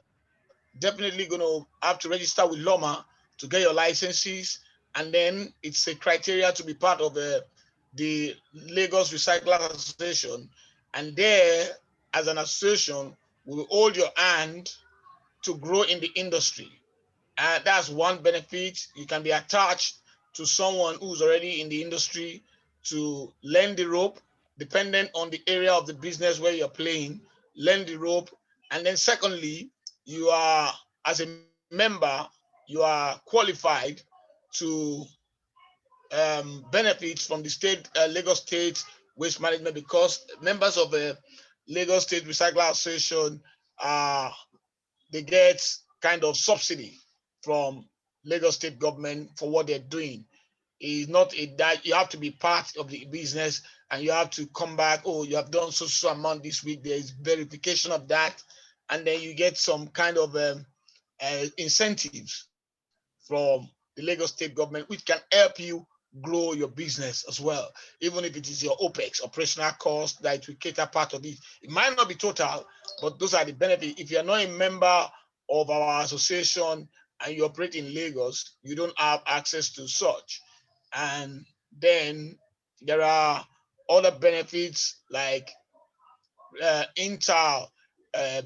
definitely going to have to register with LOMA to get your licenses, and then it's a criteria to be part of the Lagos Recyclers Association. And there, as an association, we will hold your hand to grow in the industry. And that's one benefit. You can be attached to someone who's already in the industry to learn the rope, dependent on the area of the business where you're playing, learn the rope. And then secondly, you are, as a member, you are qualified to benefit from the state, Lagos State Waste Management, because members of the Lagos State Recycler Association, they get kind of subsidy from Lagos State government for what they're doing. It's not that you have to be part of the business and you have to come back, oh, you have done so amount this week. There is verification of that. And then you get some kind of incentives from the Lagos State government, which can help you grow your business as well. Even if it is your OPEX, operational cost, that will cater part of it. It might not be total, but those are the benefits. If you're not a member of our association and you operate in Lagos, you don't have access to such. And then there are other benefits like inter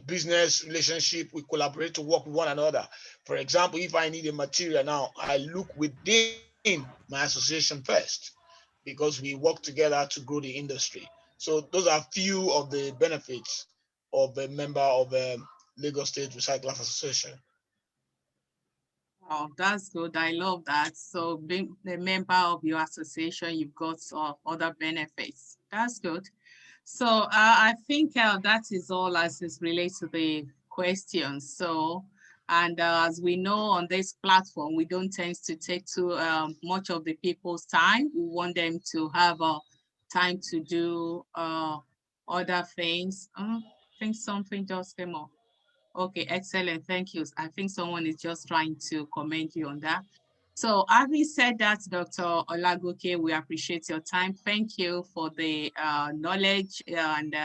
business relationship. We collaborate to work with one another. For example, if I need a material now, I look within my association first because we work together to grow the industry. So those are few of the benefits of a member of Lagos State Recyclers Association. Oh, that's good. I love that. So being a member of your association, you've got other benefits. That's good. So I think that is all as it relates to the questions. So, and as we know on this platform, we don't tend to take too much of the people's time. We want them to have time to do other things. I think something just came up. Okay, excellent. Thank you. I think someone is just trying to commend you on that. So having said that, Dr. Olagoke, we appreciate your time. Thank you for the knowledge and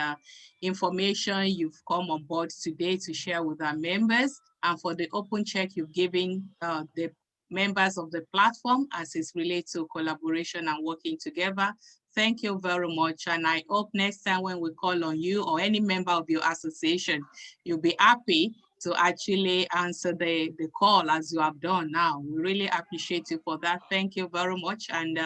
information you've come on board today to share with our members, and for the open check you've given the members of the platform as it relates to collaboration and working together. Thank you very much. And I hope next time when we call on you or any member of your association, you'll be happy to actually answer the call as you have done now. We really appreciate you for that. Thank you very much. And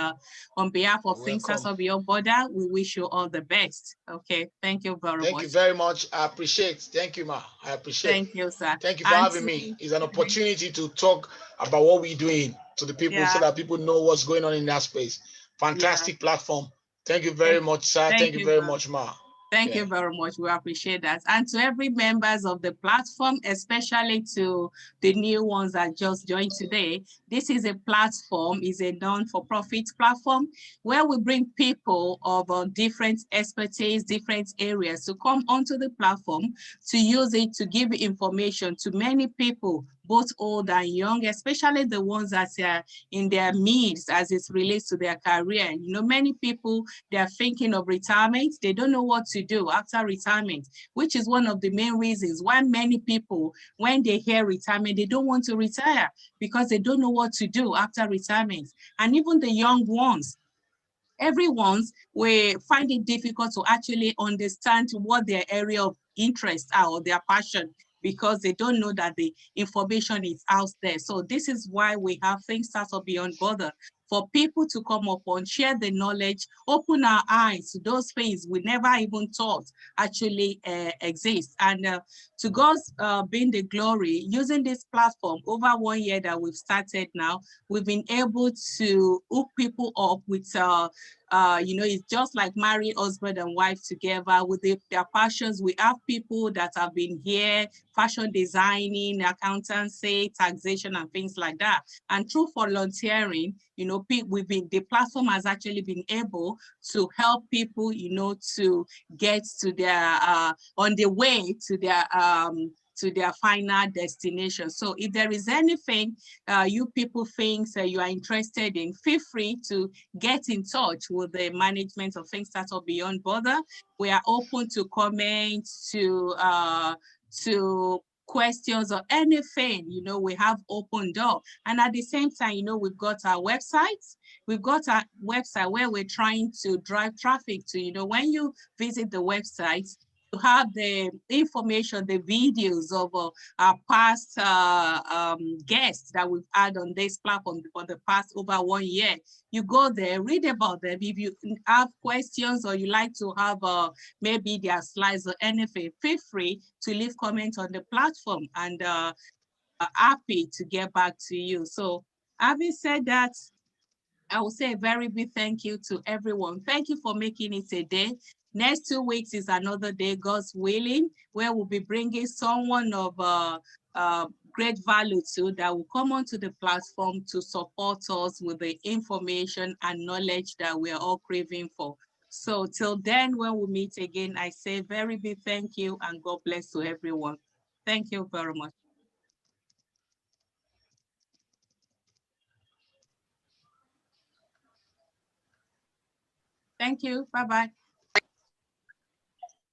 on behalf of Thinksters of Beyond Border, we wish you all the best. Okay, thank you very much. Thank you very much. I appreciate. Thank you, Ma. I appreciate. Thank you, sir. Thank you for having me. It's an opportunity to talk about what we're doing to the people so that people know what's going on in that space. Fantastic platform. Thank you very much, sir. Thank you very much, Ma. Thank you very much. We appreciate that. And to every members of the platform, especially to the new ones that just joined today, this is a platform, is a non-for-profit platform where we bring people of different expertise, different areas to come onto the platform to use it to give information to many people, both old and young, especially the ones that are in their midst as it relates to their career. You know, many people, they are thinking of retirement. They don't know what to do after retirement, which is one of the main reasons why many people, when they hear retirement, they don't want to retire because they don't know what to do after retirement. And even the young ones, everyone's will find it difficult to actually understand what their area of interest are or their passion, because they don't know that the information is out there. So this is why we have Thinksters of Beyond Border, for people to come up and share the knowledge, open our eyes to those things we never even thought actually exist. And to God's being the glory, using this platform over 1 year that we've started now, we've been able to hook people up with you know, it's just like marrying husband and wife together with their passions. We have people that have been here, fashion designing, accountancy, taxation, and things like that. And through volunteering, you know, the platform has actually been able to help people, you know, to get to their, on the way to their final destination. So if there is anything you people think you are interested in, feel free to get in touch with the management of Thinksters of Beyond Border. We are open to comments, to questions or anything, you know, we have open door. And at the same time, you know, we've got our websites. We've got our website where we're trying to drive traffic to, you know, when you visit the website, to have the information, the videos of our past guests that we've had on this platform for the past over 1 year. You go there, read about them. If you have questions or you like to have maybe their slides or anything, feel free to leave comments on the platform, and happy to get back to you. So having said that, I will say a very big thank you to everyone. Thank you for making it a day. Next 2 weeks is another day, God's willing, where we'll be bringing someone of great value to that will come onto the platform to support us with the information and knowledge that we're all craving for. So till then, when we meet again, I say very big thank you and God bless to everyone. Thank you very much. Thank you. Bye-bye.